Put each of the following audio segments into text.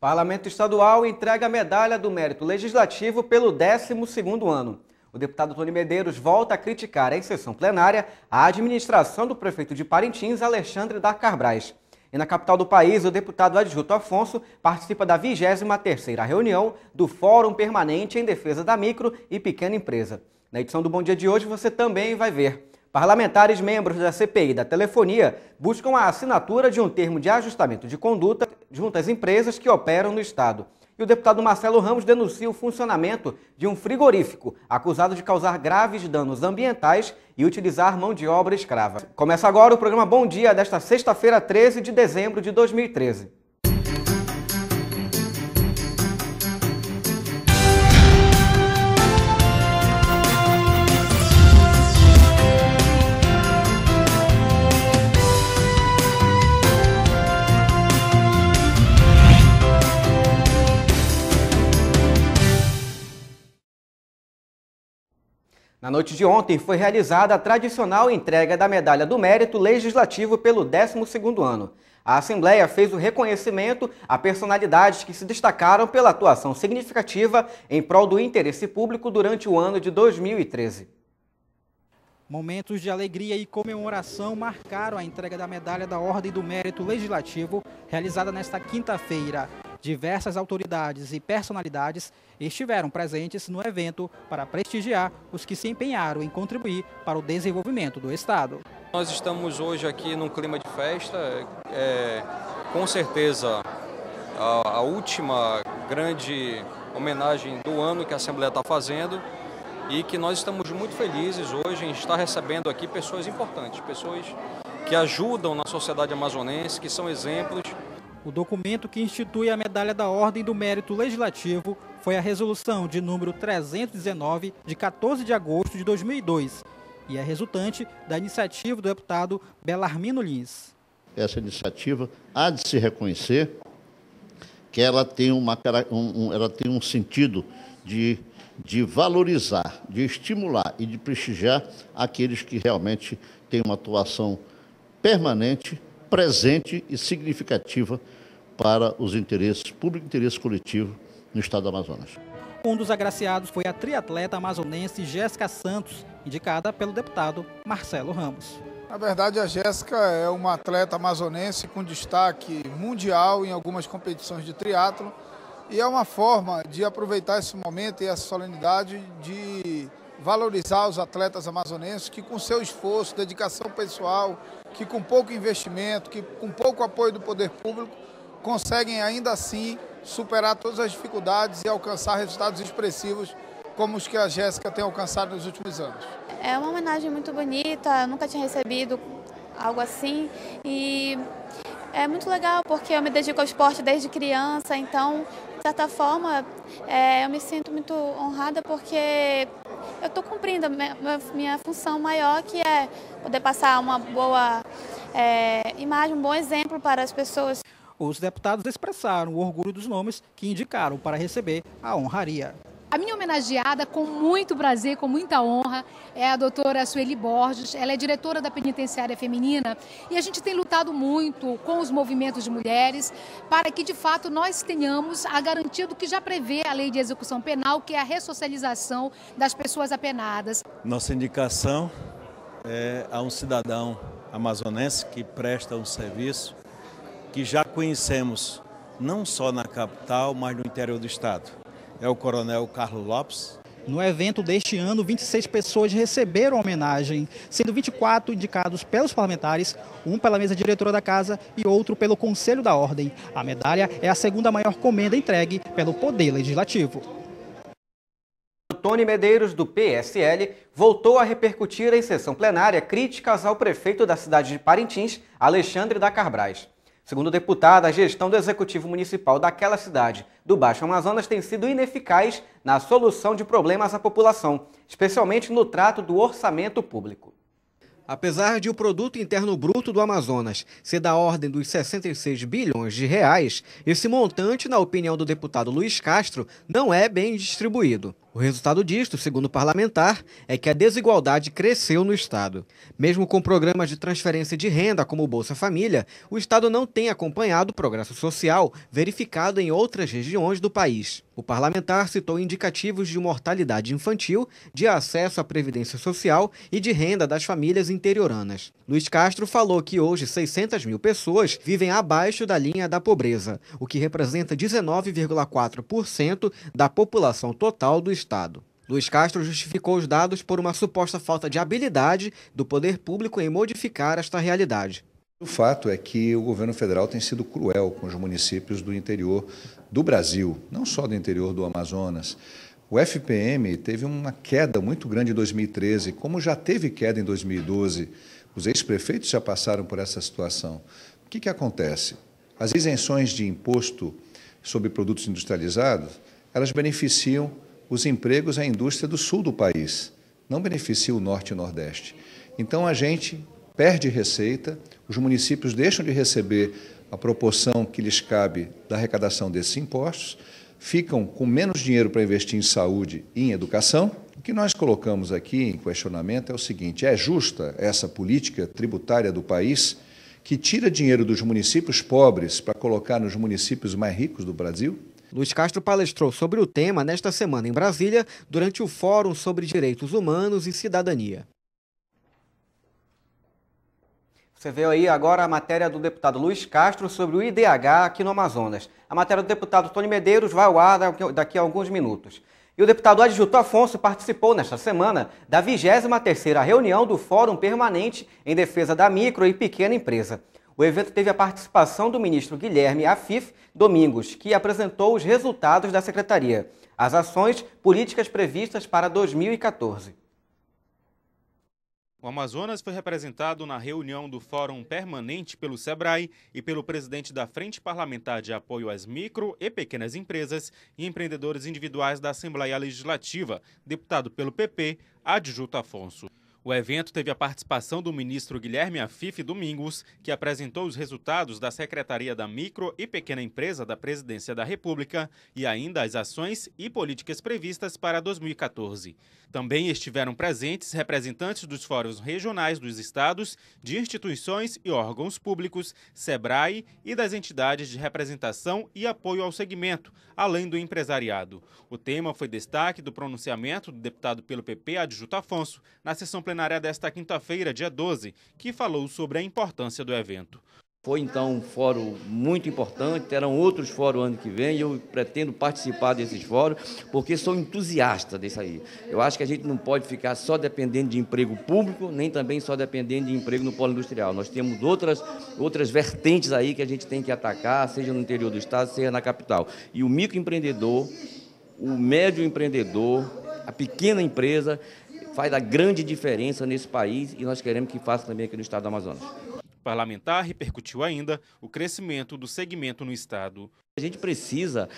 Parlamento Estadual entrega a medalha do Mérito Legislativo pelo 12º ano. O deputado Tony Medeiros volta a criticar em sessão plenária a administração do prefeito de Parintins, Alexandre da Carbrais. E na capital do país, o deputado Adjuto Afonso participa da 23ª reunião do Fórum Permanente em Defesa da Micro e Pequena Empresa. Na edição do Bom Dia de hoje você também vai ver. Parlamentares membros da CPI da telefonia buscam a assinatura de um termo de ajustamento de conduta junto às empresas que operam no Estado. E o deputado Marcelo Ramos denuncia o funcionamento de um frigorífico acusado de causar graves danos ambientais e utilizar mão de obra escrava. Começa agora o programa Bom Dia desta sexta-feira, 13 de dezembro de 2013. Na noite de ontem foi realizada a tradicional entrega da Medalha do Mérito Legislativo pelo 12º ano. A Assembleia fez o reconhecimento a personalidades que se destacaram pela atuação significativa em prol do interesse público durante o ano de 2013. Momentos de alegria e comemoração marcaram a entrega da Medalha da Ordem do Mérito Legislativo, realizada nesta quinta-feira. Diversas autoridades e personalidades estiveram presentes no evento para prestigiar os que se empenharam em contribuir para o desenvolvimento do Estado. Nós estamos hoje aqui num clima de festa, com certeza a última grande homenagem do ano que a Assembleia está fazendo e que nós estamos muito felizes hoje em estar recebendo aqui pessoas importantes, pessoas que ajudam na sociedade amazonense, que são exemplos. O documento que institui a Medalha da Ordem do Mérito Legislativo foi a resolução de número 319, de 14 de agosto de 2002, e é resultante da iniciativa do deputado Belarmino Lins. Essa iniciativa há de se reconhecer que ela tem, ela tem um sentido de valorizar, de estimular e de prestigiar aqueles que realmente têm uma atuação permanente, presente e significativa para os interesses públicos e interesse coletivo no estado do Amazonas. Um dos agraciados foi a triatleta amazonense Jéssica Santos, indicada pelo deputado Marcelo Ramos. Na verdade, a Jéssica é uma atleta amazonense com destaque mundial em algumas competições de triatlo e é uma forma de aproveitar esse momento e essa solenidade de valorizar os atletas amazonenses que com seu esforço, dedicação pessoal, que com pouco investimento, que com pouco apoio do poder público, conseguem ainda assim superar todas as dificuldades e alcançar resultados expressivos como os que a Jéssica tem alcançado nos últimos anos. É uma homenagem muito bonita, eu nunca tinha recebido algo assim e é muito legal porque eu me dedico ao esporte desde criança, então, de certa forma, eu me sinto muito honrada porque eu estou cumprindo a minha função maior, que é poder passar uma boa imagem, um bom exemplo para as pessoas. Os deputados expressaram o orgulho dos nomes que indicaram para receber a honraria. A minha homenageada, com muito prazer, com muita honra, é a doutora Sueli Borges. Ela é diretora da Penitenciária Feminina e a gente tem lutado muito com os movimentos de mulheres para que, de fato, nós tenhamos a garantia do que já prevê a Lei de Execução Penal, que é a ressocialização das pessoas apenadas. Nossa indicação é a um cidadão amazonense que presta um serviço que já conhecemos não só na capital, mas no interior do estado. É o coronel Carlos Lopes. No evento deste ano, 26 pessoas receberam a homenagem, sendo 24 indicados pelos parlamentares, um pela mesa diretora da casa e outro pelo Conselho da Ordem. A medalha é a segunda maior comenda entregue pelo Poder Legislativo. Tony Medeiros, do PSL, voltou a repercutir em sessão plenária críticas ao prefeito da cidade de Parintins, Alexandre da Carbrais. Segundo o deputado, a gestão do Executivo Municipal daquela cidade do Baixo Amazonas tem sido ineficaz na solução de problemas à população, especialmente no trato do orçamento público. Apesar de o produto interno bruto do Amazonas ser da ordem dos 66 bilhões de reais, esse montante, na opinião do deputado Luiz Castro, não é bem distribuído. O resultado disto, segundo o parlamentar, é que a desigualdade cresceu no Estado. Mesmo com programas de transferência de renda como o Bolsa Família, o Estado não tem acompanhado o progresso social verificado em outras regiões do país. O parlamentar citou indicativos de mortalidade infantil, de acesso à previdência social e de renda das famílias interioranas. Luiz Castro falou que hoje 600 mil pessoas vivem abaixo da linha da pobreza, o que representa 19,4% da população total do Estado. Luiz Castro justificou os dados por uma suposta falta de habilidade do poder público em modificar esta realidade. O fato é que o governo federal tem sido cruel com os municípios do interior do Brasil, não só do interior do Amazonas. O FPM teve uma queda muito grande em 2013, como já teve queda em 2012. Os ex-prefeitos já passaram por essa situação. O que acontece? As isenções de imposto sobre produtos industrializados, elas beneficiam os empregos à indústria do sul do país, não beneficiam o norte e o nordeste. Então a gente perde receita, os municípios deixam de receber a proporção que lhes cabe da arrecadação desses impostos, ficam com menos dinheiro para investir em saúde e em educação. O que nós colocamos aqui em questionamento é o seguinte: é justa essa política tributária do país que tira dinheiro dos municípios pobres para colocar nos municípios mais ricos do Brasil? Luiz Castro palestrou sobre o tema nesta semana em Brasília, durante o Fórum sobre Direitos Humanos e Cidadania. Você vê aí agora a matéria do deputado Luiz Castro sobre o IDH aqui no Amazonas. A matéria do deputado Tony Medeiros vai ao ar daqui a alguns minutos. E o deputado Adjuto Afonso participou nesta semana da 23ª reunião do Fórum Permanente em Defesa da Micro e Pequena Empresa. O evento teve a participação do ministro Guilherme Afif Domingos, que apresentou os resultados da secretaria, as ações políticas previstas para 2014. O Amazonas foi representado na reunião do Fórum Permanente pelo SEBRAE e pelo presidente da Frente Parlamentar de Apoio às Micro e Pequenas Empresas e Empreendedores Individuais da Assembleia Legislativa, deputado pelo PP, Adjuto Afonso. O evento teve a participação do ministro Guilherme Afif Domingos, que apresentou os resultados da Secretaria da Micro e Pequena Empresa da Presidência da República e ainda as ações e políticas previstas para 2014. Também estiveram presentes representantes dos fóruns regionais dos estados, de instituições e órgãos públicos, SEBRAE e das entidades de representação e apoio ao segmento, além do empresariado. O tema foi destaque do pronunciamento do deputado pelo PP, Adjuto Afonso, na sessão plenária desta quinta-feira, dia 12, que falou sobre a importância do evento. Foi então um fórum muito importante, terão outros fóruns ano que vem e eu pretendo participar desses fóruns porque sou entusiasta disso aí. Eu acho que a gente não pode ficar só dependendo de emprego público, nem também só dependendo de emprego no polo industrial. Nós temos outras vertentes aí que a gente tem que atacar, seja no interior do estado, seja na capital. E o microempreendedor, o médio empreendedor, a pequena empresa faz a grande diferença nesse país e nós queremos que faça também aqui no estado do Amazonas. O parlamentar repercutiu ainda o crescimento do segmento no estado. A gente precisa,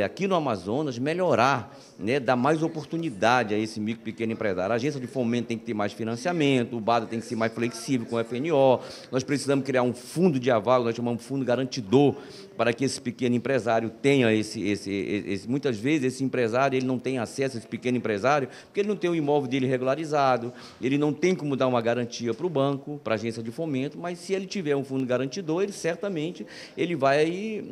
aqui no Amazonas, melhorar, dar mais oportunidade a esse micro e pequeno empresário. A agência de fomento tem que ter mais financiamento, o BADA tem que ser mais flexível com o FNO. Nós precisamos criar um fundo de aval, nós chamamos de fundo garantidor, para que esse pequeno empresário tenha muitas vezes esse empresário ele não tem acesso a esse pequeno empresário, porque ele não tem o imóvel dele regularizado, ele não tem como dar uma garantia para o banco, para a agência de fomento, mas se ele tiver um fundo garantidor, ele certamente ele vai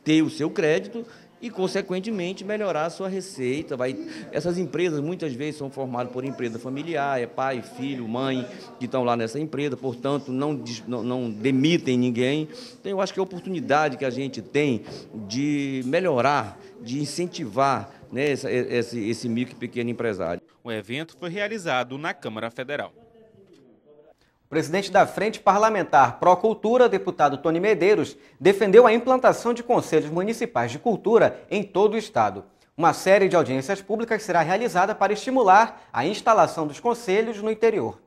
ter o seu crédito e, consequentemente, melhorar a sua receita. Essas empresas, muitas vezes, são formadas por empresa familiar, é pai, filho, mãe, que estão lá nessa empresa, portanto, não demitem ninguém. Então, eu acho que a oportunidade que a gente tem de melhorar, de incentivar esse micro e pequeno empresário. O evento foi realizado na Câmara Federal. O presidente da Frente Parlamentar Pró-Cultura, deputado Tony Medeiros, defendeu a implantação de conselhos municipais de cultura em todo o estado. Uma série de audiências públicas será realizada para estimular a instalação dos conselhos no interior.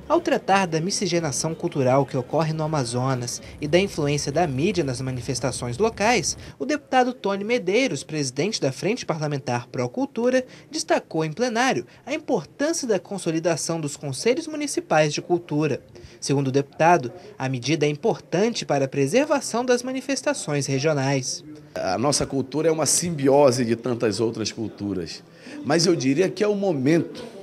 Ao tratar da miscigenação cultural que ocorre no Amazonas e da influência da mídia nas manifestações locais, o deputado Tony Medeiros, presidente da Frente Parlamentar Pró Cultura, destacou em plenário a importância da consolidação dos Conselhos Municipais de Cultura. Segundo o deputado, a medida é importante para a preservação das manifestações regionais. A nossa cultura é uma simbiose de tantas outras culturas, mas eu diria que é o momento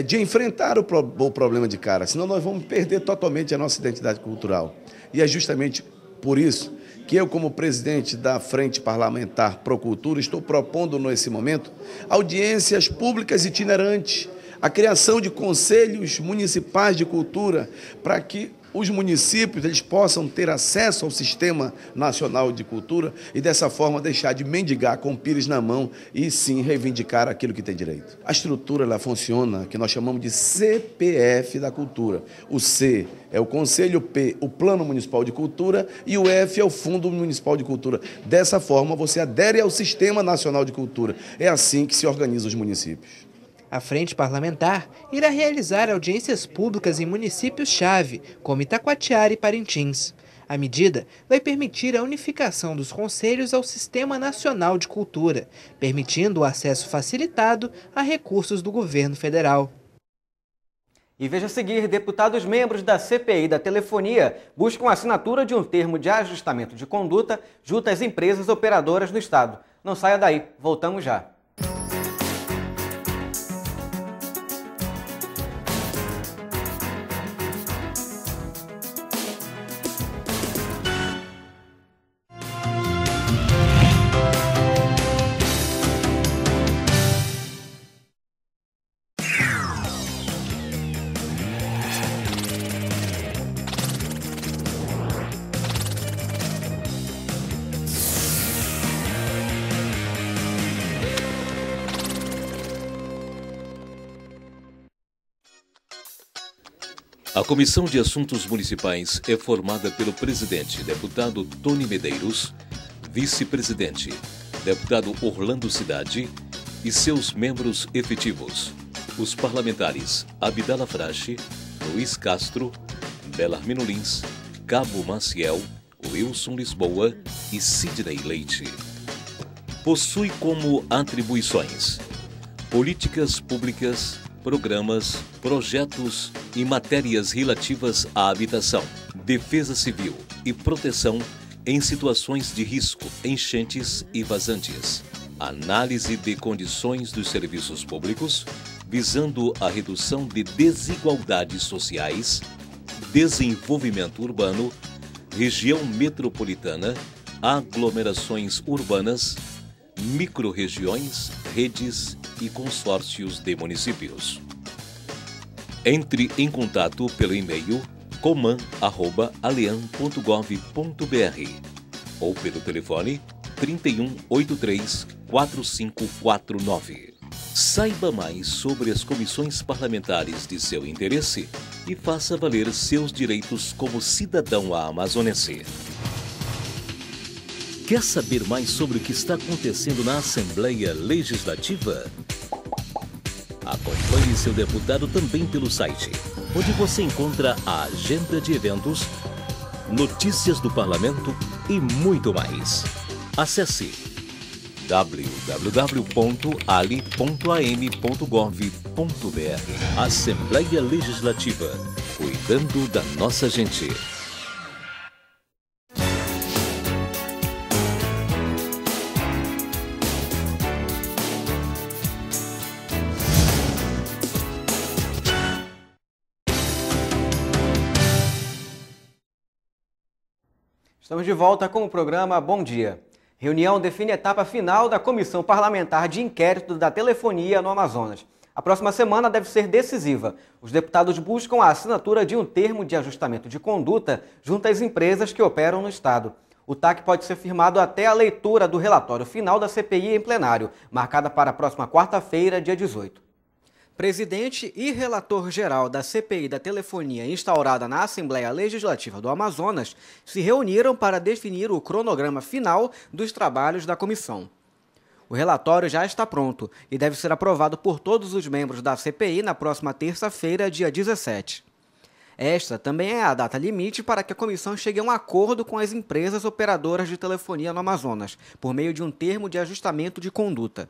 de enfrentar o problema de cara, senão nós vamos perder totalmente a nossa identidade cultural. E é justamente por isso que eu, como presidente da Frente Parlamentar Pró Cultura, estou propondo nesse momento audiências públicas itinerantes, a criação de conselhos municipais de cultura, para que os municípios eles possam ter acesso ao Sistema Nacional de Cultura e dessa forma deixar de mendigar com o pires na mão e sim reivindicar aquilo que tem direito. A estrutura ela funciona, que nós chamamos de CPF da cultura. O C é o Conselho, P, o Plano Municipal de Cultura e o F é o Fundo Municipal de Cultura. Dessa forma você adere ao Sistema Nacional de Cultura. É assim que se organizam os municípios. A Frente Parlamentar irá realizar audiências públicas em municípios-chave, como Itacoatiara e Parintins. A medida vai permitir a unificação dos conselhos ao Sistema Nacional de Cultura, permitindo o acesso facilitado a recursos do governo federal. E veja a seguir, deputados membros da CPI da telefonia buscam a assinatura de um termo de ajustamento de conduta junto às empresas operadoras do Estado. Não saia daí, voltamos já. A Comissão de Assuntos Municipais é formada pelo presidente, deputado Tony Medeiros, vice-presidente, deputado Orlando Cidade e seus membros efetivos, os parlamentares Abdala Frache, Luiz Castro, Belarmino Lins, Cabo Maciel, Wilson Lisboa e Sidney Leite. Possui como atribuições políticas públicas, programas, projetos e matérias relativas à habitação, defesa civil e proteção em situações de risco, enchentes e vazantes. Análise de condições dos serviços públicos, visando a redução de desigualdades sociais, desenvolvimento urbano, região metropolitana, aglomerações urbanas, microrregiões, redes e consórcios de municípios. Entre em contato pelo e-mail coman@alean.gov.br ou pelo telefone 3183-4549. Saiba mais sobre as comissões parlamentares de seu interesse e faça valer seus direitos como cidadão amazonense. Quer saber mais sobre o que está acontecendo na Assembleia Legislativa? Acompanhe seu deputado também pelo site, onde você encontra a agenda de eventos, notícias do parlamento e muito mais. Acesse www.ali.an.gov.br. Assembleia Legislativa, cuidando da nossa gente. Estamos de volta com o programa Bom Dia. Reunião define a etapa final da Comissão Parlamentar de Inquérito da Telefonia no Amazonas. A próxima semana deve ser decisiva. Os deputados buscam a assinatura de um termo de ajustamento de conduta junto às empresas que operam no Estado. O TAC pode ser firmado até a leitura do relatório final da CPI em plenário, marcada para a próxima quarta-feira, dia 18. Presidente e relator-geral da CPI da telefonia instaurada na Assembleia Legislativa do Amazonas se reuniram para definir o cronograma final dos trabalhos da comissão. O relatório já está pronto e deve ser aprovado por todos os membros da CPI na próxima terça-feira, dia 17. Esta também é a data limite para que a comissão chegue a um acordo com as empresas operadoras de telefonia no Amazonas, por meio de um termo de ajustamento de conduta.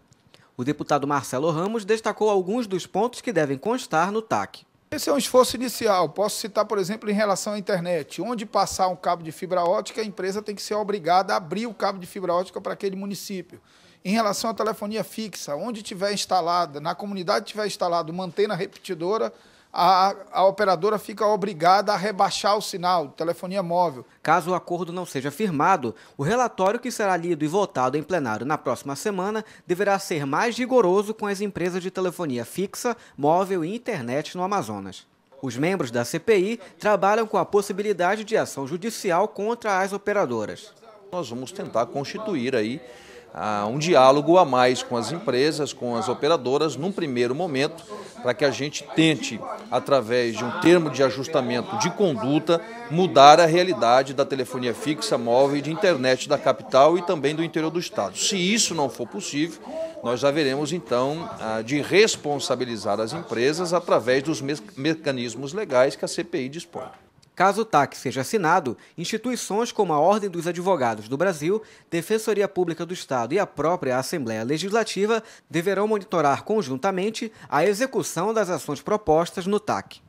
O deputado Marcelo Ramos destacou alguns dos pontos que devem constar no TAC. Esse é um esforço inicial. Posso citar, por exemplo, em relação à internet. Onde passar um cabo de fibra ótica, a empresa tem que ser obrigada a abrir o cabo de fibra ótica para aquele município. Em relação à telefonia fixa, onde tiver instalada, na comunidade tiver instalado uma antena repetidora, a operadora fica obrigada a rebaixar o sinal de telefonia móvel. Caso o acordo não seja firmado, o relatório que será lido e votado em plenário na próxima semana deverá ser mais rigoroso com as empresas de telefonia fixa, móvel e internet no Amazonas. Os membros da CPI trabalham com a possibilidade de ação judicial contra as operadoras. Nós vamos tentar constituir aí um diálogo a mais com as empresas, com as operadoras, num primeiro momento, para que a gente tente, através de um termo de ajustamento de conduta, mudar a realidade da telefonia fixa, móvel e de internet da capital e também do interior do estado. Se isso não for possível, nós já veremos então de responsabilizar as empresas através dos mecanismos legais que a CPI dispõe. Caso o TAC seja assinado, instituições como a Ordem dos Advogados do Brasil, Defensoria Pública do Estado e a própria Assembleia Legislativa deverão monitorar conjuntamente a execução das ações propostas no TAC.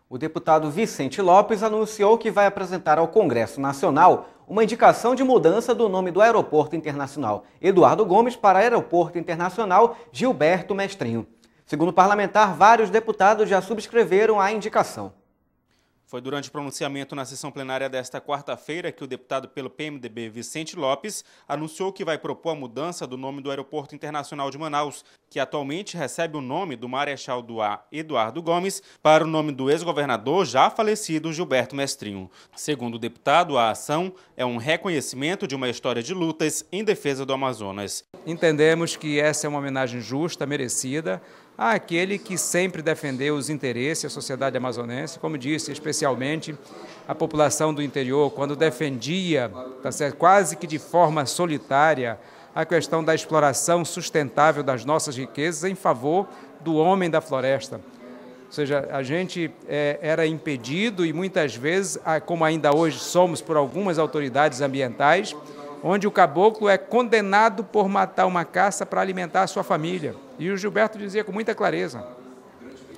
O deputado Vicente Lopes anunciou que vai apresentar ao Congresso Nacional uma indicação de mudança do nome do Aeroporto Internacional Eduardo Gomes para Aeroporto Internacional Gilberto Mestrinho. Segundo o parlamentar, vários deputados já subscreveram a indicação. Foi durante o pronunciamento na sessão plenária desta quarta-feira que o deputado pelo PMDB, Vicente Lopes, anunciou que vai propor a mudança do nome do Aeroporto Internacional de Manaus, que atualmente recebe o nome do Marechal do Ar Eduardo Gomes, para o nome do ex-governador já falecido Gilberto Mestrinho. Segundo o deputado, a ação é um reconhecimento de uma história de lutas em defesa do Amazonas. Entendemos que essa é uma homenagem justa, merecida, àquele que sempre defendeu os interesses da sociedade amazonense, como disse, especialmente a população do interior, quando defendia, quase que de forma solitária, a questão da exploração sustentável das nossas riquezas em favor do homem da floresta. Ou seja, a gente era impedido e muitas vezes, como ainda hoje somos por algumas autoridades ambientais, onde o caboclo é condenado por matar uma caça para alimentar a sua família. E o Gilberto dizia com muita clareza,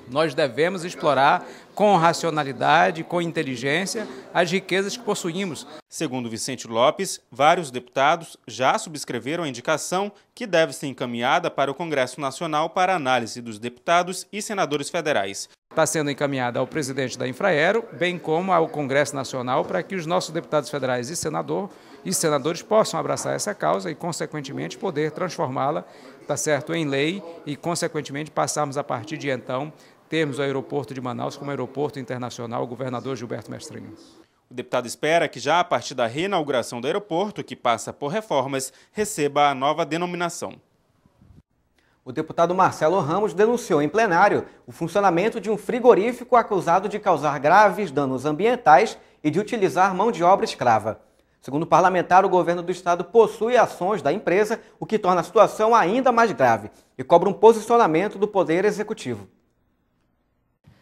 nós devemos explorar com racionalidade, com inteligência, as riquezas que possuímos. Segundo Vicente Lopes, vários deputados já subscreveram a indicação que deve ser encaminhada para o Congresso Nacional para análise dos deputados e senadores federais. Está sendo encaminhada ao presidente da Infraero, bem como ao Congresso Nacional, para que os nossos deputados federais e senadores possam abraçar essa causa e, consequentemente, poder transformá-la, em lei e, consequentemente, passarmos a partir de então, termos o aeroporto de Manaus como aeroporto internacional, o governador Gilberto Mestrinho. O deputado espera que já a partir da reinauguração do aeroporto, que passa por reformas, receba a nova denominação. O deputado Marcelo Ramos denunciou em plenário o funcionamento de um frigorífico acusado de causar graves danos ambientais e de utilizar mão de obra escrava. Segundo o parlamentar, o governo do estado possui ações da empresa, o que torna a situação ainda mais grave e cobra um posicionamento do Poder Executivo.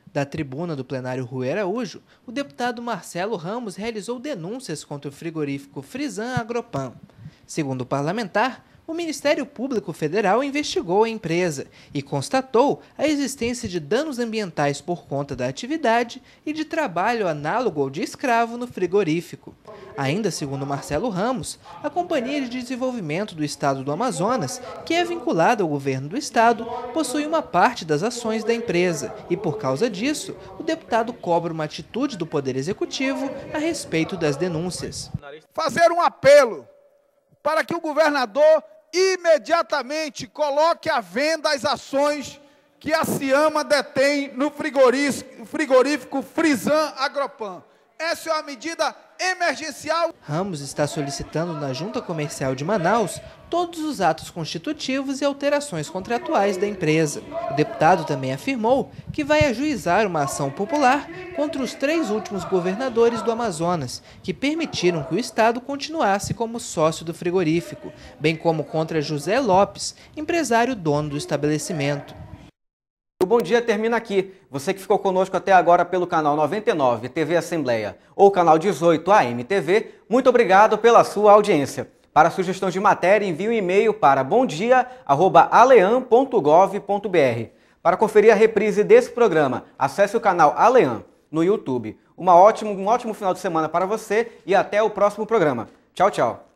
Da tribuna do plenário Rui Araújo, o deputado Marcelo Ramos realizou denúncias contra o frigorífico Frisan Agropan. Segundo o parlamentar, o Ministério Público Federal investigou a empresa e constatou a existência de danos ambientais por conta da atividade e de trabalho análogo ao de escravo no frigorífico. Ainda segundo Marcelo Ramos, a Companhia de Desenvolvimento do Estado do Amazonas, que é vinculada ao governo do estado, possui uma parte das ações da empresa e, por causa disso, o deputado cobra uma atitude do Poder Executivo a respeito das denúncias. Fazer um apelo para que o governador imediatamente coloque à venda as ações que a Ciama detém no frigorífico Frisan Agropan. Essa é uma medida emergencial. Ramos está solicitando na Junta Comercial de Manaus todos os atos constitutivos e alterações contratuais da empresa. O deputado também afirmou que vai ajuizar uma ação popular contra os 3 últimos governadores do Amazonas, que permitiram que o estado continuasse como sócio do frigorífico, bem como contra José Lopes, empresário dono do estabelecimento. O Bom Dia termina aqui. Você que ficou conosco até agora pelo canal 99 TV Assembleia ou canal 18 AM TV, muito obrigado pela sua audiência. Para sugestões de matéria, envie um e-mail para bomdia@alean.gov.br. Para conferir a reprise desse programa, acesse o canal Alean no YouTube. Um ótimo final de semana para você e até o próximo programa. Tchau, tchau.